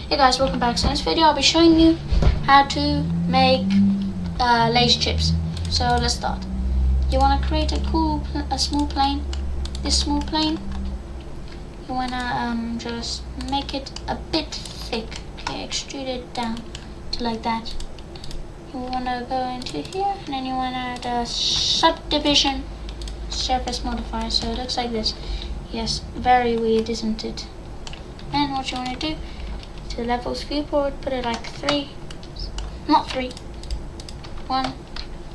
Hey guys, welcome back. So in this video I'll be showing you how to make Lay's chips. So let's start. You want to create a small plane, this small plane. You want to just make it a bit thick, okay, extrude it down to like that. You want to go into here and then you want to add a subdivision surface modifier, so it looks like this. Yes, very weird, isn't it? And what you want to do, to the levels viewport, put it like 3, not 3, 1,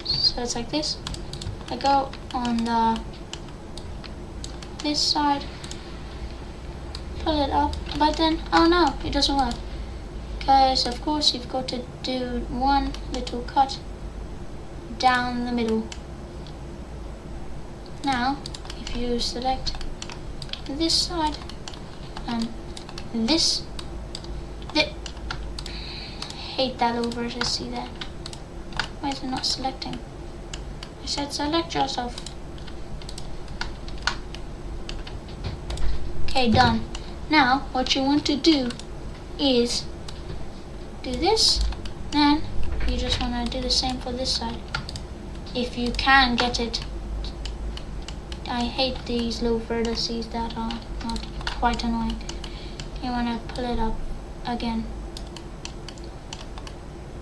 so it's like this. I go on this side, pull it up, but then, oh no, it doesn't work. Because of course you've got to do one little cut down the middle. Now, if you select this side and this, hate that little version, see that? Why is it not selecting? I said select yourself. Okay, done. Now, what you want to do is do this, then you just want to do the same for this side. If you can get it. I hate these little vertices that are not quite annoying. You want to pull it up again.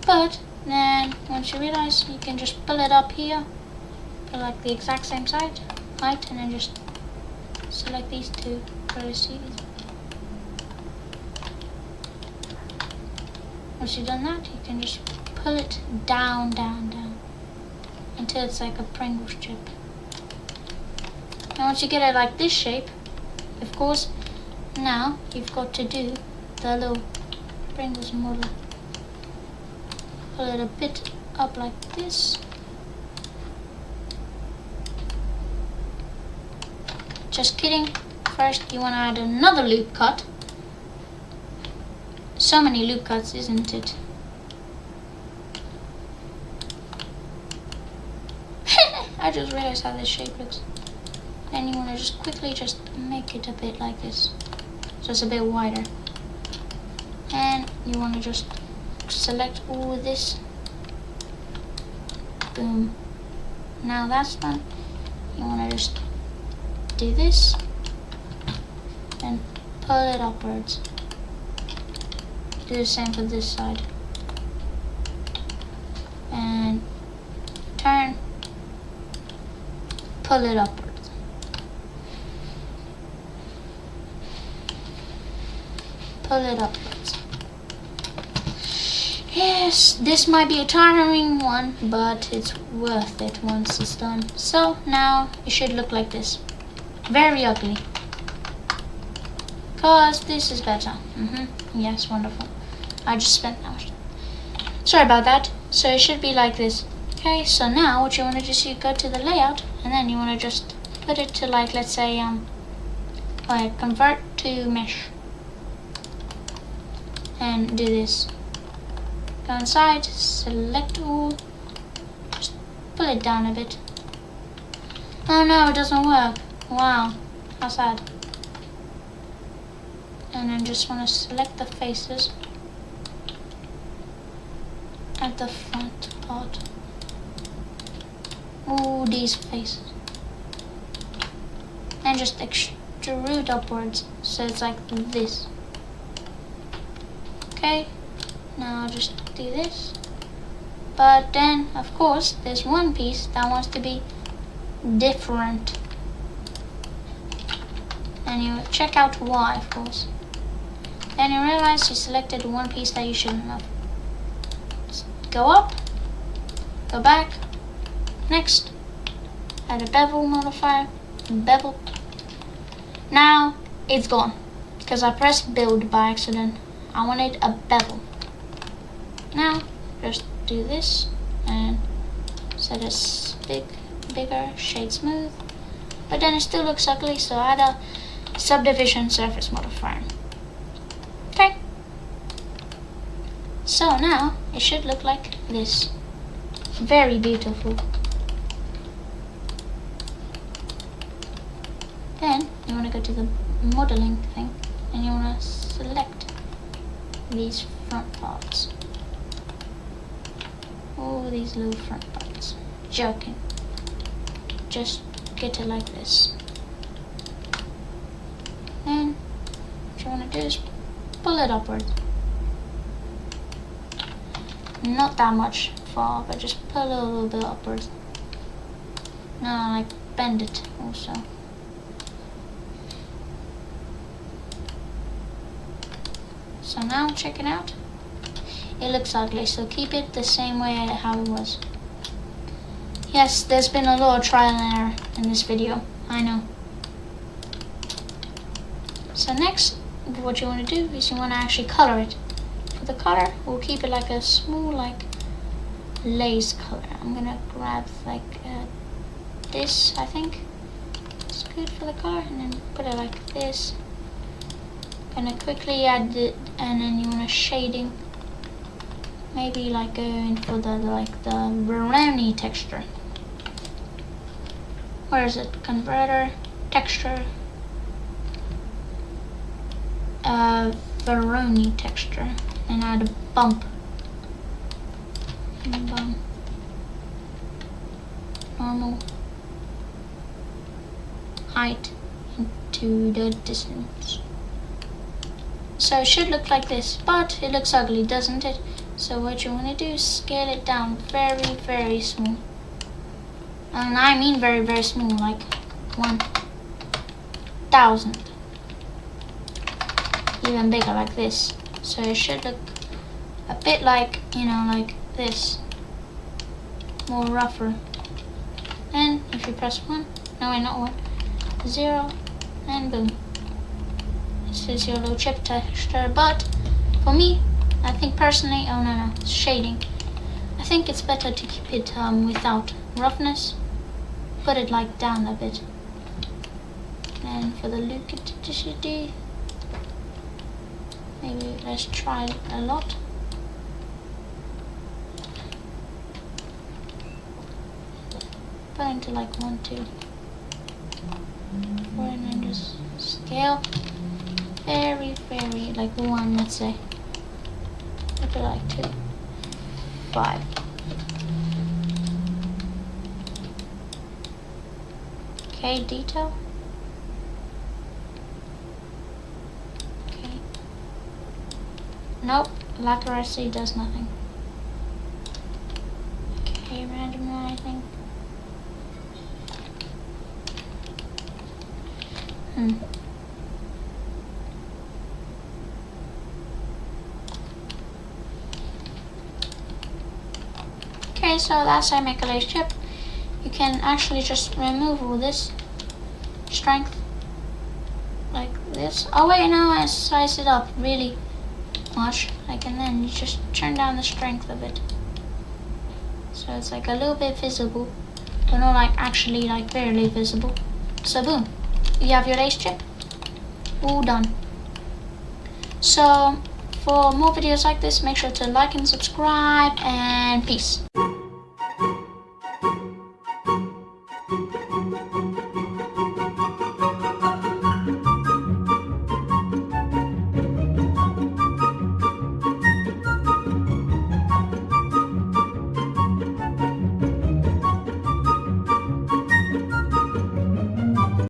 But then once you realize, you can just pull it up here, put like the exact same height, and then just select these two vertices. Once you've done that, you can just pull it down, down, down until it's like a Pringles chip. And once you get it like this shape, of course, now you've got to do the little Pringles model. Pull it a bit up like this. Just kidding. First, you want to add another loop cut. So many loop cuts, isn't it? I just realized how this shape looks. Then you want to just quickly just make it a bit like this, so it's a bit wider. And you want to just select all this. Boom. Now that's done. You want to just do this and pull it upwards. Do the same for this side. And turn, pull it upwards. Pull it upwards. Yes, this might be a tiring one, but it's worth it once it's done. So now it should look like this. Very ugly. Cause this is better. Yes, wonderful. I just spent that much time. Sorry about that. So it should be like this. Okay, so now what you want to do is you go to the layout and then you want to just put it to like, let's say, convert to mesh. And do this. Go inside, select all, just pull it down a bit. Oh no, it doesn't work. Wow, how sad. And then just want to select the faces at the front part. Ooh, these faces. And just extrude upwards so it's like this. Okay, now just do this. But then, of course, there's one piece that wants to be different. And you check out why, of course. Then you realize you selected one piece that you shouldn't have. Just go up, go back, next, add a bevel modifier, bevel. Now it's gone because I pressed build by accident. I wanted a bevel. Now just do this and set it bigger, shade smooth. But then it still looks ugly, so add a subdivision surface modifier. Okay. So now it should look like this. Very beautiful. Then you want to go to the modeling thing and you want to select these front parts. All these little front parts. Joking. Just get it like this. And what you want to do is pull it upward. Not that much far, but just pull it a little bit upward. No, like bend it also. So now check it out. It looks ugly, so keep it the same way how it was. Yes, there's been a lot of trial and error in this video, I know. So next, what you want to do is you want to actually color it. For the color, we'll keep it like a small, like lace color. I'm gonna grab like this, I think. It's good for the color, and then put it like this. Gonna quickly add it, and then you want a shading. Maybe like going for the brownie texture. Where is it? Converter, texture, Veroni texture, and add a bump. Normal height into the distance. So it should look like this, but it looks ugly, doesn't it? So what you want to do is scale it down very, very small. And I mean very, very small, like 1,000. Even bigger, like this. So it should look a bit like, you know, like this. More rougher. And if you press 1, no wait, not 1, 0, and boom. This is your little chip texture, but for me, I think personally, oh no, it's shading. I think it's better to keep it without roughness. Put it like down a bit. And for the lucidity, maybe let's try a lot. Put into like 1, 2, 4, and then just scale. Very, very, like 1, let's say. Put it like 2, 5. Okay, detail. Okay. Nope, accuracy does nothing. Okay, random, I think. Okay, so that's how I make a lace chip. You can actually just remove all this strength like this. Oh wait, no, I size it up really much, like, and then you just turn down the strength of it, so it's like a little bit visible, but not like actually like barely visible. So boom, you have your lace chip all done. So for more videos like this, make sure to like and subscribe, and peace.